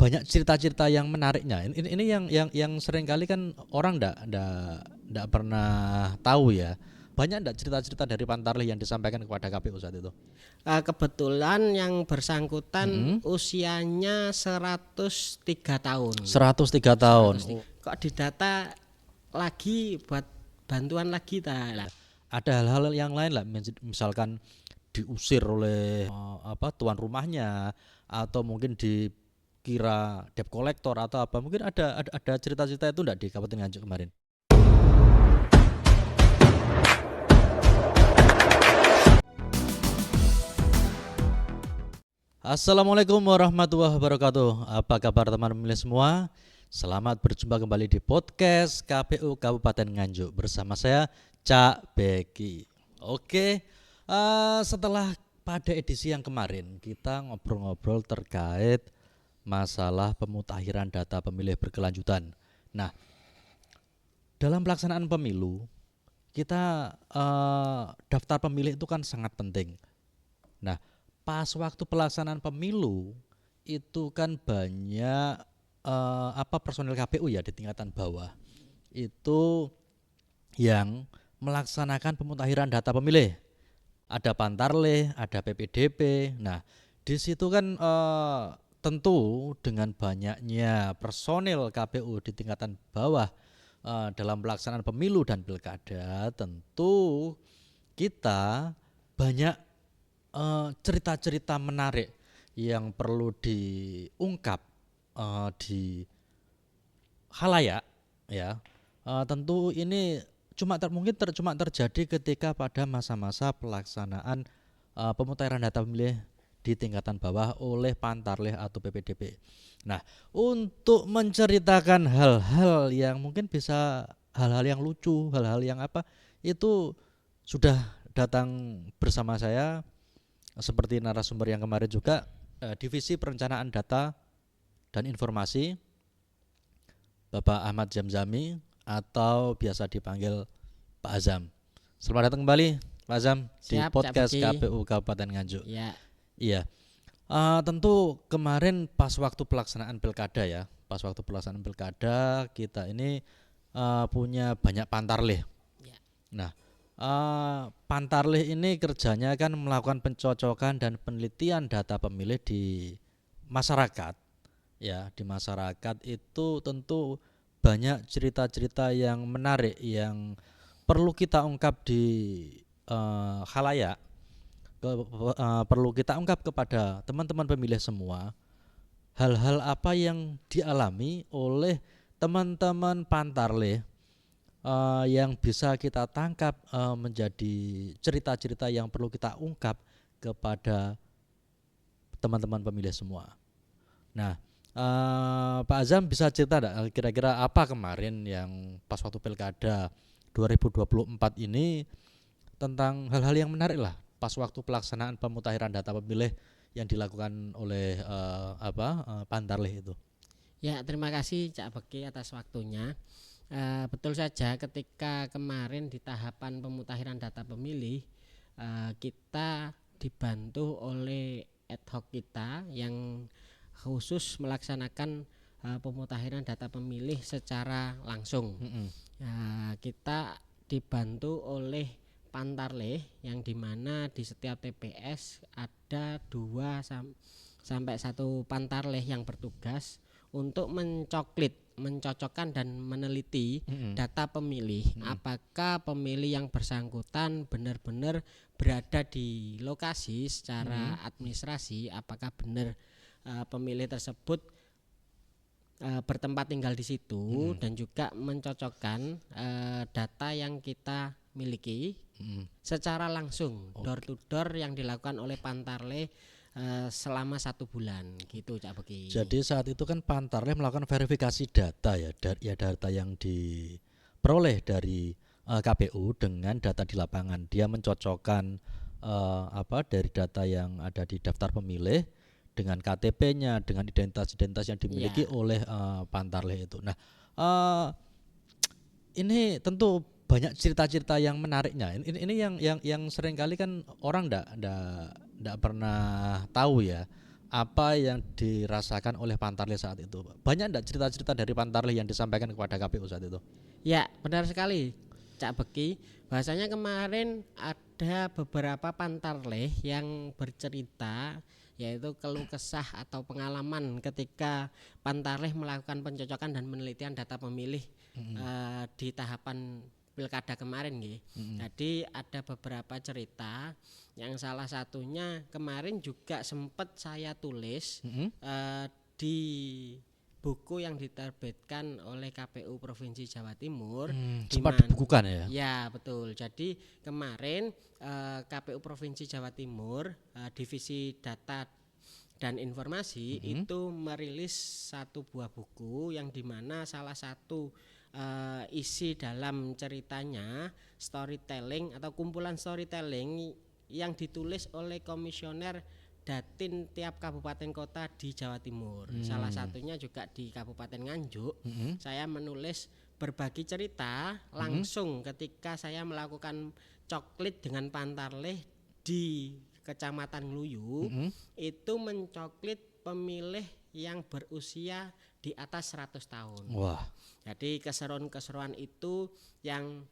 banyak cerita-cerita yang menariknya. Ini yang sering kali kan orang ndak pernah tahu ya. Banyak ndak cerita-cerita dari Pantarlih yang disampaikan kepada KPU saat itu? Kebetulan yang bersangkutan Mm-mm. usianya 103 tahun. 103 tahun. 103. Kok didata lagi buat bantuan lagi ta lah. Ada hal-hal yang lain lah, misalkan diusir oleh tuan rumahnya, atau mungkin dikira debt collector atau apa. Mungkin ada cerita-cerita itu enggak di Kabupaten Nganjuk kemarin? Assalamualaikum warahmatullahi wabarakatuh. Apa kabar teman pemilih semua? Selamat berjumpa kembali di podcast KPU Kabupaten Nganjuk bersama saya Cak Beki. Oke, setelah pada edisi yang kemarin kita ngobrol-ngobrol terkait masalah pemutakhiran data pemilih berkelanjutan. Nah, dalam pelaksanaan pemilu kita daftar pemilih itu kan sangat penting. Nah, pas waktu pelaksanaan pemilu itu kan banyak personil KPU ya di tingkatan bawah itu yang melaksanakan pemutakhiran data pemilih. Ada Pantarlih, ada PPDP. Nah, di situ kan tentu dengan banyaknya personil KPU di tingkatan bawah dalam pelaksanaan pemilu dan pilkada, tentu kita banyak cerita-cerita menarik yang perlu diungkap di khalayak ya. Tentu ini mungkin cuma terjadi ketika pada masa-masa pelaksanaan pemutakhiran data pemilih di tingkatan bawah oleh Pantarlih atau PPDP. Nah, untuk menceritakan hal-hal yang mungkin bisa hal-hal yang lucu, hal-hal yang itu sudah datang bersama saya seperti narasumber yang kemarin juga, Divisi Perencanaan Data dan Informasi, Bapak Ahmad Zamzami atau biasa dipanggil Pak Azam. Selamat datang kembali Pak Azam di Siap, podcast Cak Beki. KPU Kabupaten Nganjuk. Ya, Iya, tentu kemarin pas waktu pelaksanaan pilkada ya, pas waktu pelaksanaan pilkada kita ini punya banyak Pantarlih. ya. Nah, Pantarlih ini kerjanya kan melakukan pencocokan dan penelitian data pemilih di masyarakat. Ya, di masyarakat itu tentu banyak cerita-cerita yang menarik yang perlu kita ungkap di khalayak, perlu kita ungkap kepada teman-teman pemilih semua hal-hal apa yang dialami oleh teman-teman Pantarlih yang bisa kita tangkap menjadi cerita-cerita yang perlu kita ungkap kepada teman-teman pemilih semua. Nah, Pak Azam bisa cerita enggak kira-kira apa kemarin yang pas waktu pilkada 2024 ini tentang hal-hal yang menarik lah pas waktu pelaksanaan pemutakhiran data pemilih yang dilakukan oleh Pantarlih itu. Ya, terima kasih Cak Beki atas waktunya. Betul saja ketika kemarin di tahapan pemutakhiran data pemilih kita dibantu oleh ad hoc kita yang khusus melaksanakan pemutakhiran data pemilih secara langsung. Kita dibantu oleh Pantarlih yang dimana di setiap TPS ada 2 sampai 1 Pantarlih yang bertugas untuk mencocokkan dan meneliti data pemilih. Apakah pemilih yang bersangkutan benar-benar berada di lokasi secara administrasi, apakah benar pemilih tersebut bertempat tinggal di situ, dan juga mencocokkan data yang kita miliki secara langsung door to door yang dilakukan oleh Pantarlih selama 1 bulan gitu Cak Beki. Jadi saat itu kan Pantarlih melakukan verifikasi data ya, data yang diperoleh dari KPU dengan data di lapangan. Dia mencocokkan dari data yang ada di daftar pemilih dengan KTP-nya, dengan identitas yang dimiliki oleh Pantarlih itu. Nah, ini tentu banyak cerita-cerita yang menariknya. Ini yang sering kali kan orang ndak pernah tahu ya. apa yang dirasakan oleh Pantarlih saat itu? Banyak enggak cerita-cerita dari Pantarlih yang disampaikan kepada KPU saat itu? Ya, benar sekali, Cak Beki. Bahasanya kemarin ada beberapa pantarlih yang bercerita, yaitu keluh kesah atau pengalaman ketika pantarlih melakukan pencocokan dan penelitian data pemilih di tahapan pilkada kemarin nggih. Jadi ada beberapa cerita yang salah satunya kemarin juga sempat saya tulis di buku yang diterbitkan oleh KPU Provinsi Jawa Timur. Sempat dibukukan ya? Ya betul. Jadi kemarin KPU Provinsi Jawa Timur Divisi Data dan Informasi itu merilis satu buah buku yang dimana salah satu isi dalam ceritanya storytelling atau kumpulan storytelling yang ditulis oleh komisioner Datin tiap kabupaten kota di Jawa Timur. Salah satunya juga di Kabupaten Nganjuk. Saya menulis berbagi cerita langsung ketika saya melakukan coklit dengan Pantarlih di Kecamatan Ngluyu. Itu mencoklit pemilih yang berusia di atas 100 tahun. Wah. Jadi keseruan-keseruan itu yang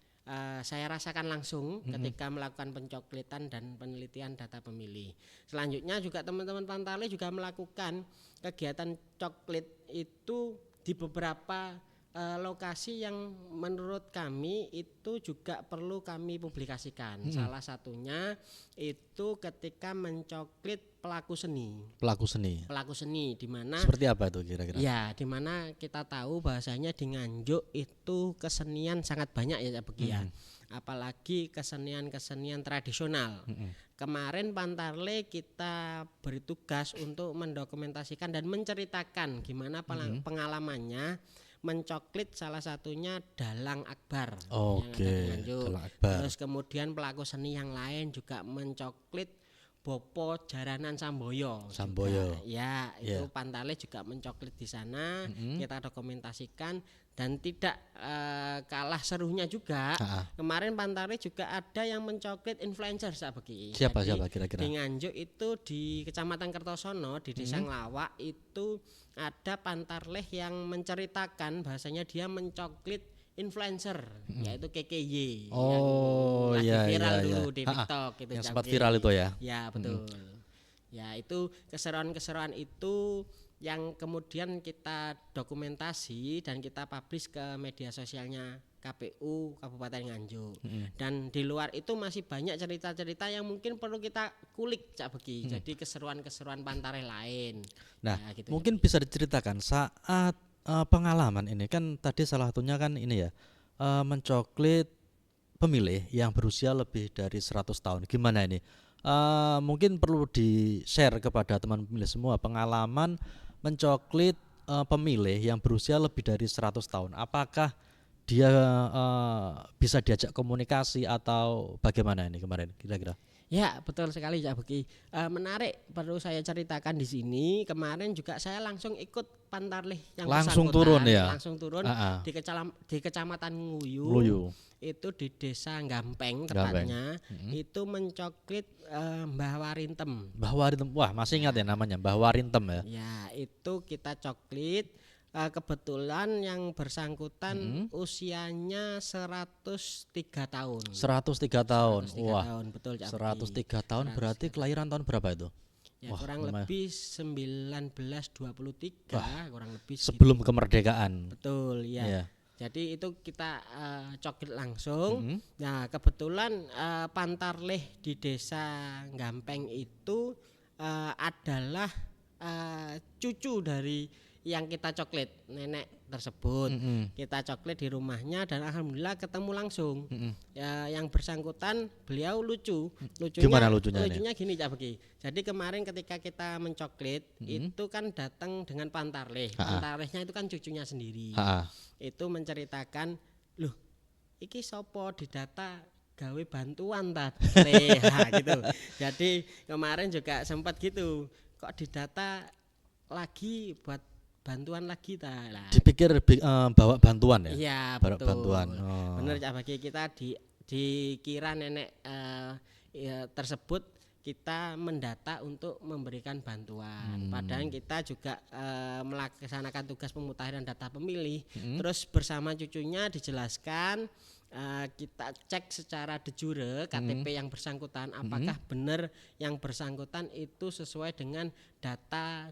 saya rasakan langsung ketika melakukan pencoklitan dan penelitian data pemilih. Selanjutnya juga teman-teman Pantarlih juga melakukan kegiatan coklit itu di beberapa lokasi yang menurut kami itu juga perlu kami publikasikan. Salah satunya itu ketika mencoklit pelaku seni. Pelaku seni Di mana seperti apa itu kira-kira? Ya, di mana kita tahu bahasanya di Nganjuk itu kesenian sangat banyak ya Begi ya. Apalagi kesenian-kesenian tradisional. Kemarin Pantarlih kita beri tugas untuk mendokumentasikan dan menceritakan gimana pengalamannya mencoklit salah satunya Dalang Akbar yang ada di Nganjuk. Terus kemudian pelaku seni yang lain juga mencoklit Bopo Jaranan Samboyo. Ya, itu Pantarlih juga mencoklit di sana. Kita dokumentasikan dan tidak kalah serunya juga. Kemarin Pantarlih juga ada yang mencoklit influencer Begi. Siapa kira-kira? Di Nganjuk itu di Kecamatan Kertosono di Desa Nglawak itu ada Pantarlih yang menceritakan bahasanya dia mencoklit influencer yaitu KKY yang viral dulu di TikTok gitu, yang sempat viral itu ya. Ya betul. Ya itu keseruan-keseruan itu yang kemudian kita dokumentasi dan kita publish ke media sosialnya KPU Kabupaten Nganjuk. Dan di luar itu masih banyak cerita-cerita yang mungkin perlu kita kulik Cak Begi. Jadi keseruan-keseruan Pantarlih lain. Nah, gitu mungkin bisa diceritakan saat pengalaman ini kan tadi salah satunya kan ini ya mencoklit pemilih yang berusia lebih dari 100 tahun. Gimana ini? Mungkin perlu di-share kepada teman pemilih semua pengalaman mencoklit pemilih yang berusia lebih dari 100 tahun. Apakah dia bisa diajak komunikasi atau bagaimana ini kemarin kira-kira? Ya betul sekali Cak Beki. Menarik perlu saya ceritakan di sini. Kemarin juga saya langsung ikut Pantarlih yang langsung turun ya. Langsung turun di Kecamatan Ngluyu. Itu di Desa Gampeng tepatnya. Itu mencoklit Mbah Warintem. Wah masih ingat ya namanya Mbah Warintem ya. Ya itu kita coklit. Kebetulan yang bersangkutan usianya 103 tahun. 103 tahun. 103 Wah. tahun, betul Cak. 103 tahun berarti kelahiran tahun berapa itu? Ya, kurang lebih 1923. Wah, kurang lebih sebelum kemerdekaan. Betul ya. Yeah. Jadi itu kita coklit langsung. Nah, kebetulan Pantarlih di Desa Gampeng itu adalah cucu dari yang kita coklit, nenek tersebut. Kita coklit di rumahnya dan alhamdulillah ketemu langsung. Yang bersangkutan beliau lucu. Gimana lucunya? Lucunya gini Cak Begi. Jadi kemarin ketika kita mencoklit itu kan datang dengan Pantarlih. Pantarlihnya itu kan cucunya sendiri. Itu menceritakan, "Loh, iki sopo didata gawe bantuan tadi." Gitu. Jadi kemarin juga sempat gitu. Kok didata lagi buat bantuan lagi lah. Dipikir bawa bantuan ya? Iya betul. Bantuan. Bener Cak Bagi, kita dikira nenek tersebut kita mendata untuk memberikan bantuan. Padahal kita juga melaksanakan tugas pemutahiran data pemilih. Terus bersama cucunya dijelaskan, kita cek secara de jure KTP yang bersangkutan apakah benar yang bersangkutan itu sesuai dengan data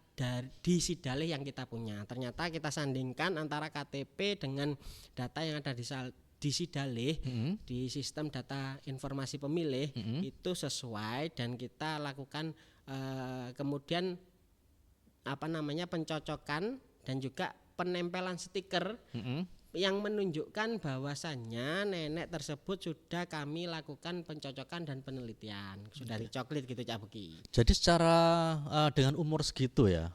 di Sidalih yang kita punya. Ternyata kita sandingkan antara KTP dengan data yang ada di Sidalih, di sistem data informasi pemilih itu sesuai, dan kita lakukan kemudian pencocokan dan juga penempelan stiker yang menunjukkan bahwasannya nenek tersebut sudah kami lakukan pencocokan dan penelitian, sudah dicoklit gitu Cak Beki. Jadi secara dengan umur segitu ya,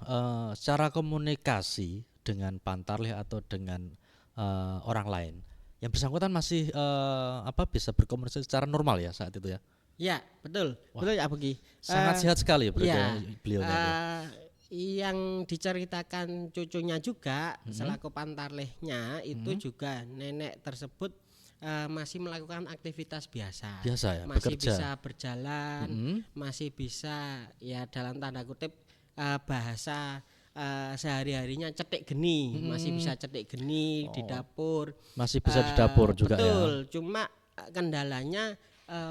secara komunikasi dengan Pantarlih atau dengan orang lain, yang bersangkutan masih bisa berkomunikasi secara normal ya saat itu ya? Ya betul. Wah, betul Cak Beki. Sangat sehat sekali berarti ya, beliau. Yang diceritakan cucunya juga selaku Pantarlihnya itu juga nenek tersebut masih melakukan aktivitas biasa ya, masih bekerja, bisa berjalan, masih bisa ya dalam tanda kutip bahasa sehari-harinya cetek geni, masih bisa cetek geni di dapur, masih bisa di dapur juga. Betul, ya. Cuma kendalanya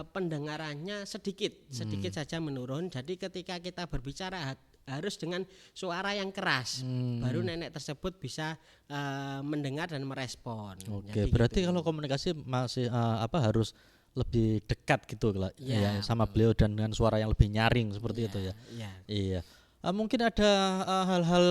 pendengarannya sedikit saja menurun. Jadi ketika kita berbicara harus dengan suara yang keras, baru nenek tersebut bisa mendengar dan merespon. Oke, berarti gitu. Kalau komunikasi masih harus lebih dekat gitu ya, sama beliau dan dengan suara yang lebih nyaring seperti itu ya. Iya. Mungkin ada hal-hal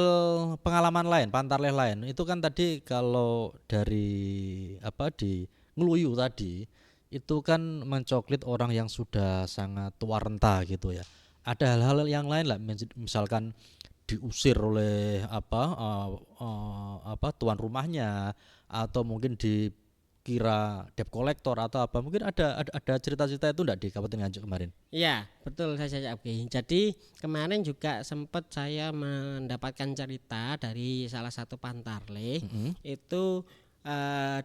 pengalaman lain, Pantarlih lain. Itu kan tadi kalau dari di Ngluyu tadi itu kan mencoklit orang yang sudah sangat tua renta gitu ya. Ada hal-hal yang lain lah, misalkan diusir oleh tuan rumahnya, atau mungkin dikira debt collector atau apa. Mungkin ada cerita-cerita itu enggak di Kabupaten Nganjuk kemarin? Iya, betul saya Cak. Jadi kemarin juga sempat saya mendapatkan cerita dari salah satu Pantarlih. Itu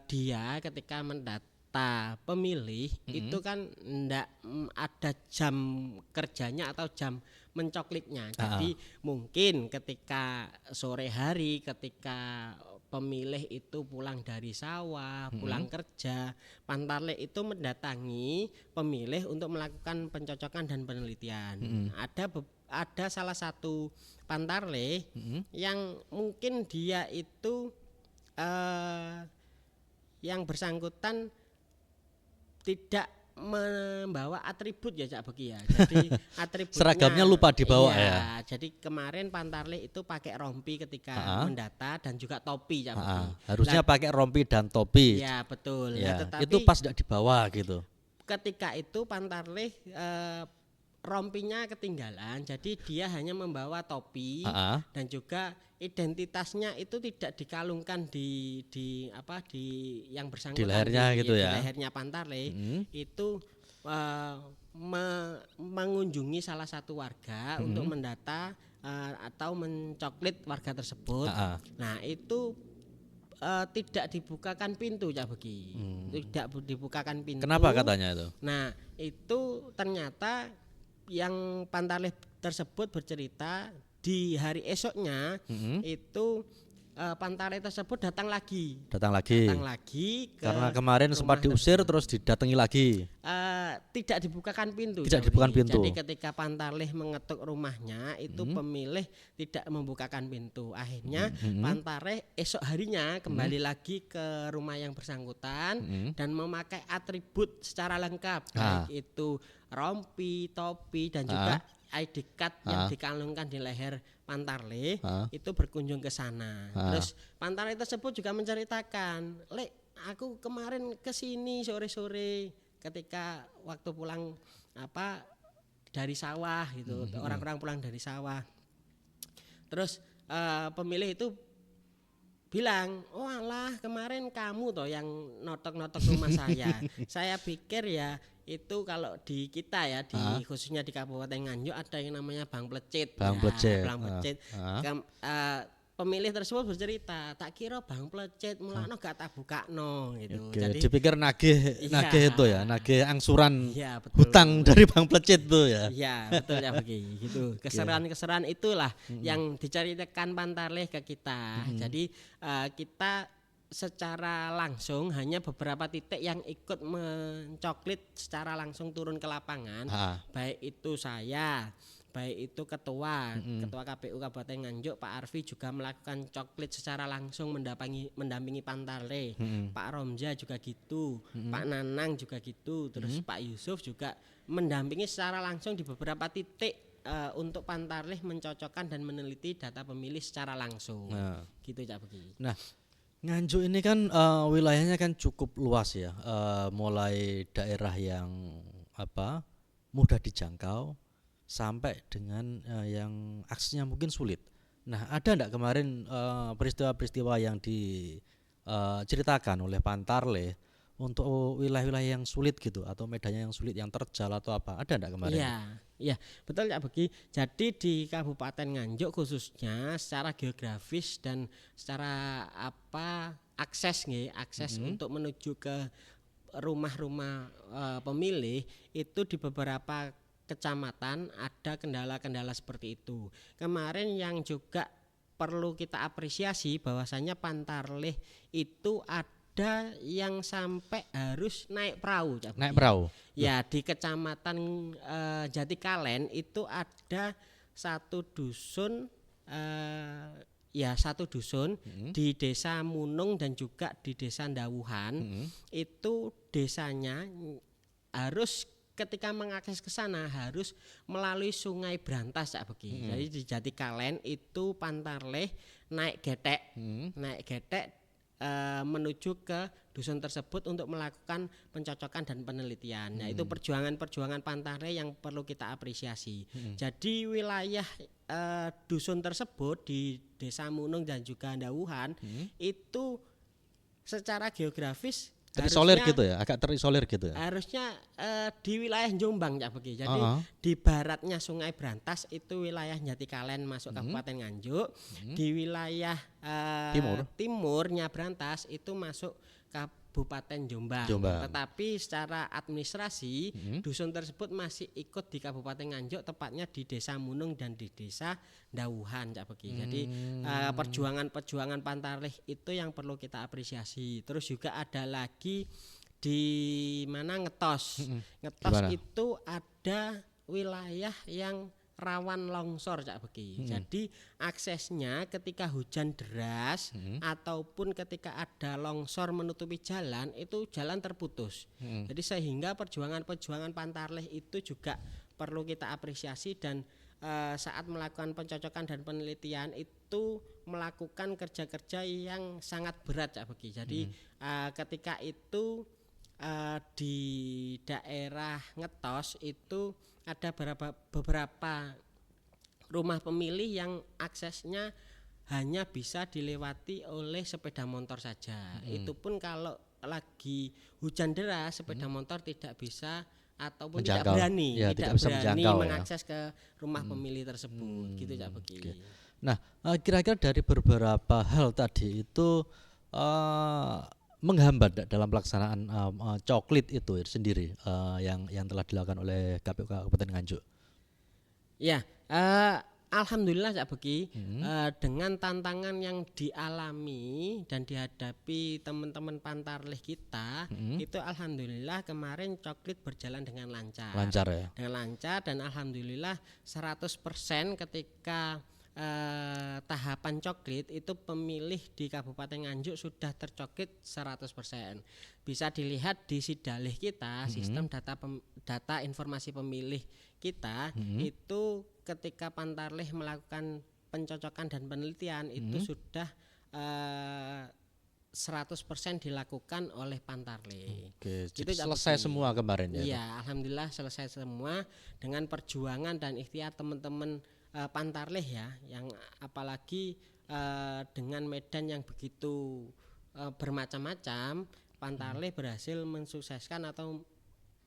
dia ketika mendata pemilih itu kan enggak ada jam kerjanya atau jam mencoklitnya. Jadi mungkin ketika sore hari, ketika pemilih itu pulang dari sawah, pulang kerja, Pantarlih itu mendatangi pemilih untuk melakukan pencocokan dan penelitian. Ada salah satu Pantarlih yang mungkin dia itu yang bersangkutan tidak membawa atribut ya Cak Beki ya. Jadi atributnya seragamnya lupa dibawa ya. Jadi kemarin Pantarlih itu pakai rompi ketika mendata dan juga topi Cak Beki. Harusnya pakai rompi dan topi. Iya betul. Ya, tetapi itu pas tidak dibawa gitu. Ketika itu Pantarlih rompinya ketinggalan, jadi dia hanya membawa topi dan juga identitasnya itu tidak dikalungkan di yang bersangkutan di lehernya gitu ya. Di lehernya Pantarlih itu mengunjungi salah satu warga untuk mendata atau mencoklit warga tersebut. Nah itu tidak dibukakan pintu Cak Beki. Tidak dibukakan pintu. Kenapa katanya itu? Nah itu ternyata yang Pantarlih tersebut bercerita di hari esoknya itu Pantarlih tersebut datang lagi karena kemarin sempat diusir terus didatangi lagi. Tidak dibukakan pintu. Jadi ketika Pantarlih mengetuk rumahnya itu pemilih tidak membukakan pintu. Akhirnya Pantarlih esok harinya kembali lagi ke rumah yang bersangkutan dan memakai atribut secara lengkap, baik itu rompi, topi dan juga ID card yang dikalungkan di leher Pantarlih itu berkunjung ke sana. Terus Pantarlih tersebut juga menceritakan, "Lek, aku kemarin ke sini sore-sore ketika waktu pulang dari sawah gitu. Orang-orang pulang dari sawah. Terus pemilih itu bilang, "Oh alah, kemarin kamu toh yang notok-notok rumah saya." Saya pikir ya itu kalau di kita ya khususnya di Kabupaten Nganjuk ada yang namanya Bang Plecit. pemilih tersebut bercerita, tak kira Bang Plecet mulakno gak tak bukakno gitu. Oke, Jadi dipikir nagih iya, itu ya, nagih angsuran iya betul. hutang dari Bang Plecet itu ya. Iya betul ya begini gitu. Keseruan-keseruan itulah yang diceritakan Pantarlih ke kita. Jadi kita secara langsung hanya beberapa titik yang ikut mencoklit secara langsung turun ke lapangan. Baik itu saya, baik itu ketua KPU Kabupaten Nganjuk Pak Arfi juga melakukan coklit secara langsung mendampingi Pantarlih. Pak Romja juga gitu, Pak Nanang juga gitu, terus Pak Yusuf juga mendampingi secara langsung di beberapa titik untuk Pantarlih mencocokkan dan meneliti data pemilih secara langsung. Gitu Cak Begi. Nah, Nganjuk ini kan wilayahnya kan cukup luas ya, mulai daerah yang mudah dijangkau sampai dengan yang aksesnya mungkin sulit. Nah, ada enggak kemarin peristiwa-peristiwa yang diceritakan oleh Pantarlih untuk wilayah-wilayah yang sulit gitu atau medannya yang sulit, yang terjal atau apa? Ada enggak kemarin? Iya, betul Cak Begi. Jadi di Kabupaten Nganjuk khususnya secara geografis dan secara akses untuk menuju ke rumah-rumah pemilih itu di beberapa kecamatan ada kendala-kendala seperti itu. Kemarin yang juga perlu kita apresiasi bahwasanya Pantarlih itu ada yang sampai harus naik perahu. Naik perahu. Ya di kecamatan Jatikalen itu ada satu dusun di Desa Munung dan juga di Desa Ndawuhan. Itu desanya harus ketika mengakses ke sana harus melalui Sungai Brantas Cak Begi. Jadi di Jatikalen itu Pantarlih naik getek menuju ke dusun tersebut untuk melakukan pencocokan dan penelitian. Nah, itu perjuangan Pantarlih yang perlu kita apresiasi. Jadi wilayah dusun tersebut di Desa Munung dan juga Ndawuhan itu secara geografis terisolir gitu ya, agak terisolir gitu ya. Harusnya di wilayah Jombang Cak Begi. Jadi di baratnya Sungai Brantas itu wilayah Jatikalen masuk Kabupaten Nganjuk. Di wilayah timurnya Brantas itu masuk Kabupaten Jombang. Tetapi secara administrasi dusun tersebut masih ikut di Kabupaten Nganjuk, tepatnya di Desa Munung dan di Desa Ndawuhan Cak Begi. Jadi perjuangan Pantarlih itu yang perlu kita apresiasi. Terus juga ada lagi di mana Ngetos. Ngetos itu ada wilayah yang rawan longsor Cak Begi. Jadi aksesnya ketika hujan deras ataupun ketika ada longsor menutupi jalan itu jalan terputus. Jadi sehingga perjuangan Pantarlih itu juga perlu kita apresiasi dan saat melakukan pencocokan dan penelitian itu melakukan kerja-kerja yang sangat berat Cak Begi. Jadi ketika itu di daerah Ngetos itu ada beberapa rumah pemilih yang aksesnya hanya bisa dilewati oleh sepeda motor saja. Itu pun kalau lagi hujan deras sepeda motor tidak bisa ataupun tidak berani mengakses ke rumah pemilih tersebut gitu Cak Begi. Nah, kira-kira dari beberapa hal tadi itu menghambat dalam pelaksanaan coklit itu sendiri yang telah dilakukan oleh KPU Kabupaten Nganjuk. Ya, alhamdulillah Cak Begi dengan tantangan yang dialami dan dihadapi teman-teman Pantarlih kita itu alhamdulillah kemarin coklit berjalan dengan lancar. Lancar ya. Dengan lancar dan alhamdulillah 100% ketika tahapan coklit itu pemilih di Kabupaten Nganjuk sudah tercoklit 100%. Bisa dilihat di Sidalih kita, sistem data informasi pemilih kita itu ketika Pantarlih melakukan pencocokan dan penelitian itu sudah 100% dilakukan oleh Pantarlih. Oke, jadi selesai semua kemarin ya. Iya, alhamdulillah selesai semua dengan perjuangan dan ikhtiar teman-teman Pantarlih ya, yang apalagi dengan medan yang begitu bermacam-macam, Pantarlih berhasil mensukseskan atau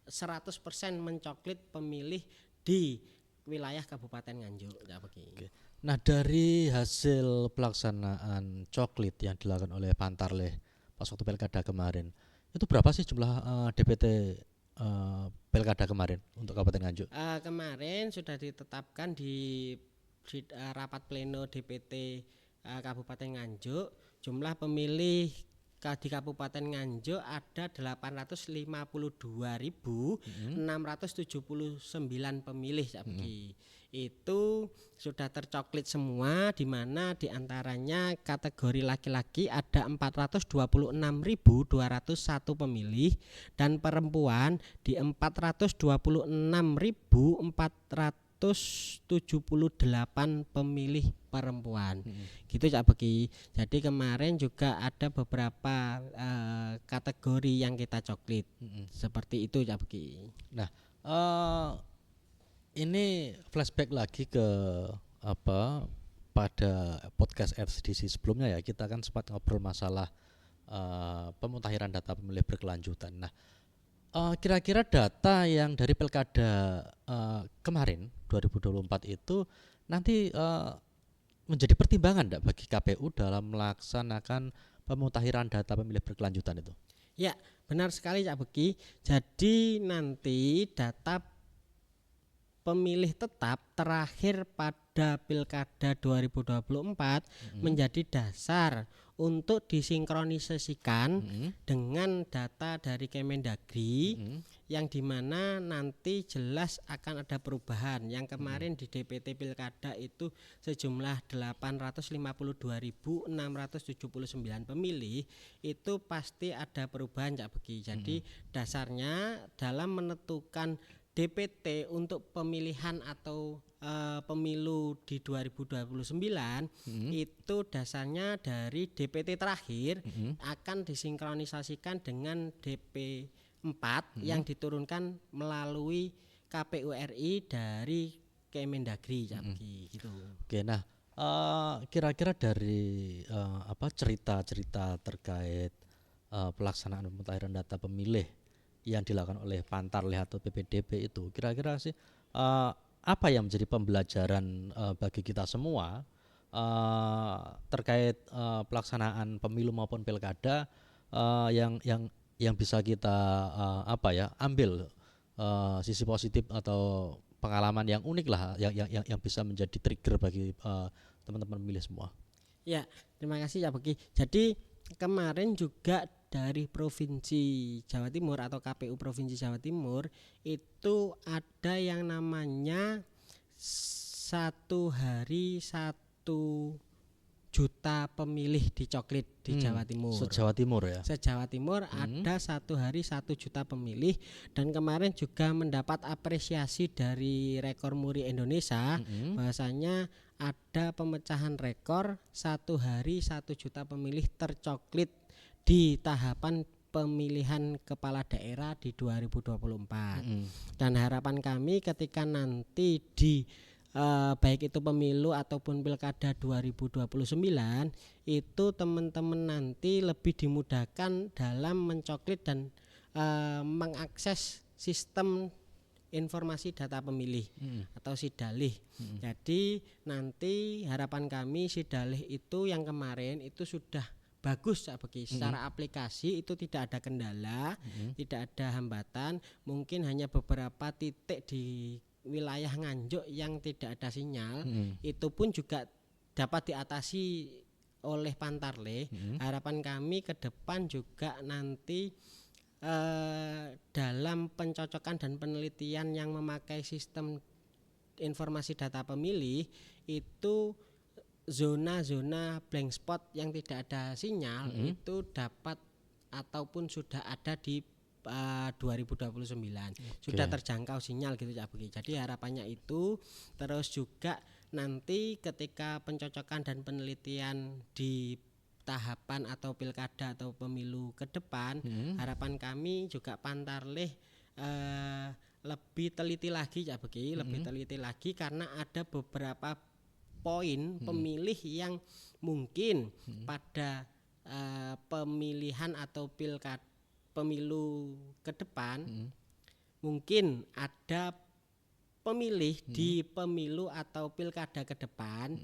100% mencoklit pemilih di wilayah Kabupaten Nganjuk. Oke. Nah, dari hasil pelaksanaan coklit yang dilakukan oleh Pantarleh pas waktu pilkada kemarin, itu berapa sih jumlah DPT pilkada kemarin untuk Kabupaten Nganjuk? Kemarin sudah ditetapkan di rapat pleno DPT Kabupaten Nganjuk, jumlah pemilih di Kabupaten Nganjuk ada 852.679 pemilih Cak Beki. Itu sudah tercoklit semua, di mana diantaranya kategori laki-laki ada 426.201 pemilih dan perempuan di 426.478 pemilih perempuan. Gitu Cak Beki. Jadi kemarin juga ada beberapa kategori yang kita coklit. Seperti itu Cak Beki. Nah, ini flashback lagi ke apa pada podcast RCDC sebelumnya ya, kita kan sempat ngobrol masalah pemutahiran data pemilih berkelanjutan. Nah, kira-kira data yang dari pilkada kemarin 2024 itu nanti menjadi pertimbangan enggak bagi KPU dalam melaksanakan pemutahiran data pemilih berkelanjutan itu? Ya, benar sekali Cak Beki. Jadi nanti data pemilih tetap terakhir pada Pilkada 2024 menjadi dasar untuk disinkronisasikan dengan data dari Kemendagri, yang dimana nanti jelas akan ada perubahan. Yang kemarin di DPT Pilkada itu sejumlah 852.679 pemilih, itu pasti ada perubahan Cak Beki. Jadi dasarnya dalam menentukan DPT untuk pemilihan atau pemilu di 2029 itu dasarnya dari DPT terakhir akan disinkronisasikan dengan DP4 yang diturunkan melalui KPU RI dari Kemendagri gitu. Oke, nah kira-kira dari cerita-cerita terkait pelaksanaan pemutahiran data pemilih yang dilakukan oleh Pantarleh atau PPDB itu, kira-kira sih apa yang menjadi pembelajaran bagi kita semua terkait pelaksanaan pemilu maupun pilkada yang bisa kita ambil sisi positif atau pengalaman yang unik lah yang bisa menjadi trigger bagi teman-teman pemilih semua. Ya, terima kasih ya Beki. Jadi kemarin juga dari Provinsi Jawa Timur atau KPU Provinsi Jawa Timur itu ada yang namanya 1 hari 1 juta pemilih dicoklit di Jawa Timur. Se-Jawa Timur ya. Se-Jawa Timur ada 1 hari 1 juta pemilih, dan kemarin juga mendapat apresiasi dari Rekor Muri Indonesia bahwasanya ada pemecahan rekor 1 hari 1 juta pemilih tercoklit di tahapan pemilihan kepala daerah di 2024. Dan harapan kami ketika nanti di baik itu pemilu ataupun pilkada 2029 itu teman-teman nanti lebih dimudahkan dalam mencoklit dan mengakses sistem informasi data pemilih atau SIDALIH. Jadi nanti harapan kami SIDALIH itu yang kemarin itu sudah bagus bagi secara aplikasi, itu tidak ada kendala, tidak ada hambatan. Mungkin hanya beberapa titik di wilayah Nganjuk yang tidak ada sinyal, itu pun juga dapat diatasi oleh Pantarleh. Harapan kami ke depan juga nanti dalam pencocokan dan penelitian yang memakai sistem informasi data pemilih itu zona-zona blank spot yang tidak ada sinyal itu dapat ataupun sudah ada di 2029. Sudah terjangkau sinyal gitu Cak Beki. Jadi harapannya itu, terus juga nanti ketika pencocokan dan penelitian di tahapan atau pilkada atau pemilu ke depan, harapan kami juga Pantarleh lebih teliti lagi Cak Beki, lebih teliti lagi karena ada beberapa poin pemilih yang mungkin pada pemilihan atau pemilu ke depan mungkin ada pemilih di pemilu atau pilkada ke depan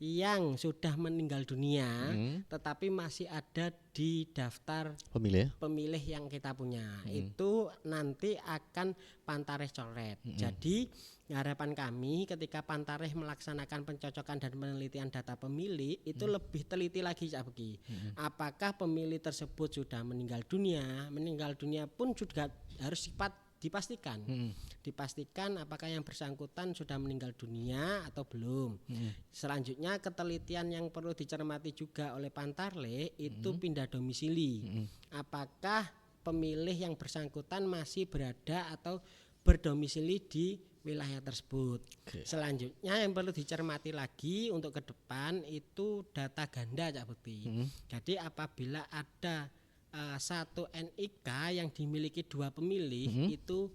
yang sudah meninggal dunia tetapi masih ada di daftar pemilih yang kita punya itu nanti akan Pantareh coret. Jadi harapan kami ketika Pantareh melaksanakan pencocokan dan penelitian data pemilih itu lebih teliti lagi Cak Beki. Apakah pemilih tersebut sudah meninggal dunia pun juga harus dipastikan apakah yang bersangkutan sudah meninggal dunia atau belum. Selanjutnya ketelitian yang perlu dicermati juga oleh Pantarleh itu pindah domisili. Apakah pemilih yang bersangkutan masih berada atau berdomisili di wilayah tersebut. Selanjutnya yang perlu dicermati lagi untuk ke depan itu data ganda Cak Bekti. Jadi apabila ada satu NIK yang dimiliki 2 pemilih itu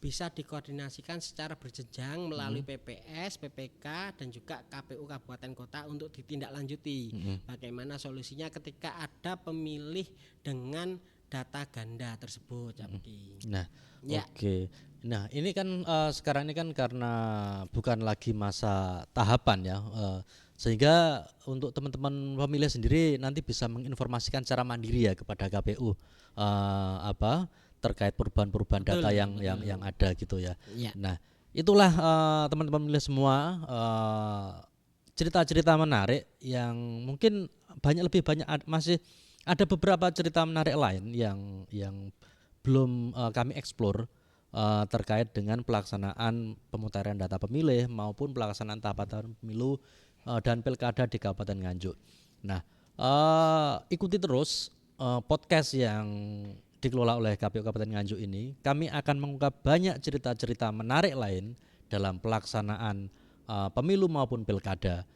bisa dikoordinasikan secara berjenjang melalui PPS, PPK dan juga KPU Kabupaten Kota untuk ditindaklanjuti. Bagaimana solusinya ketika ada pemilih dengan data ganda tersebut, Cak Beki. Oke. Nah, ini kan sekarang ini kan karena bukan lagi masa tahapan ya. Sehingga untuk teman-teman pemilih sendiri nanti bisa menginformasikan secara mandiri ya kepada KPU terkait perubahan-perubahan data yang ada gitu ya. Nah, itulah teman-teman pemilih semua cerita-cerita menarik yang mungkin masih ada beberapa cerita menarik lain yang belum kami eksplor terkait dengan pelaksanaan pemutaran data pemilih maupun pelaksanaan tahapan pemilu dan pilkada di Kabupaten Nganjuk. Nah, ikuti terus podcast yang dikelola oleh KPU Kabupaten Nganjuk ini. Kami akan mengungkap banyak cerita-cerita menarik lain dalam pelaksanaan pemilu maupun pilkada.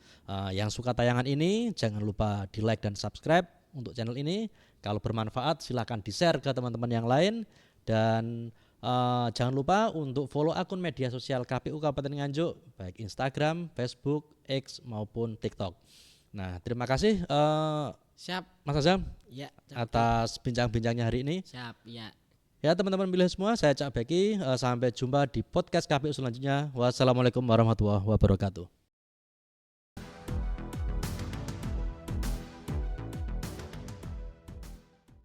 Yang suka tayangan ini jangan lupa di like dan subscribe untuk channel ini. Kalau bermanfaat silakan di-share ke teman-teman yang lain dan jangan lupa untuk follow akun media sosial KPU Kabupaten Nganjuk baik Instagram, Facebook, X maupun TikTok. Nah, terima kasih Siap Mas Azam atas bincang-bincangnya hari ini. Siap ya. Ya teman-teman pilih semua, saya Cak Beki. Sampai jumpa di podcast KPU selanjutnya. Wassalamualaikum warahmatullahi wabarakatuh.